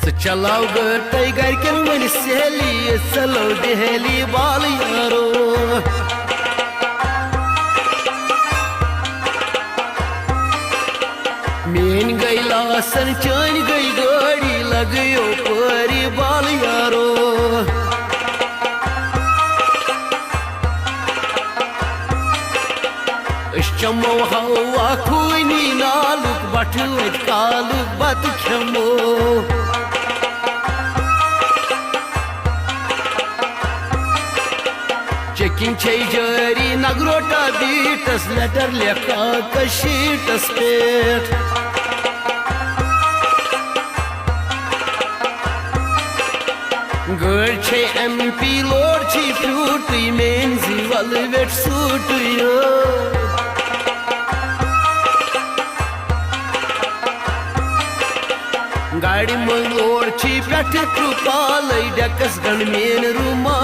चलाओ गई गरकन मन सहेली चलो दहली बाल यारो मेन गई लासन चन गई गाड़ी लगयो परी बाल यारो चमो हवा खुनी नालुक बठुत कालुक बत खमो चेकिंग छे जारी नगरोटा बीटस लेटर लेखा कशीटस पेट गड़ छे एमपी लोड छे फ्रूट मेन जीवल वेट सूट यो गाड़ी में लोड छी पेट ट्रुपाल डेकस गन मेन रूमा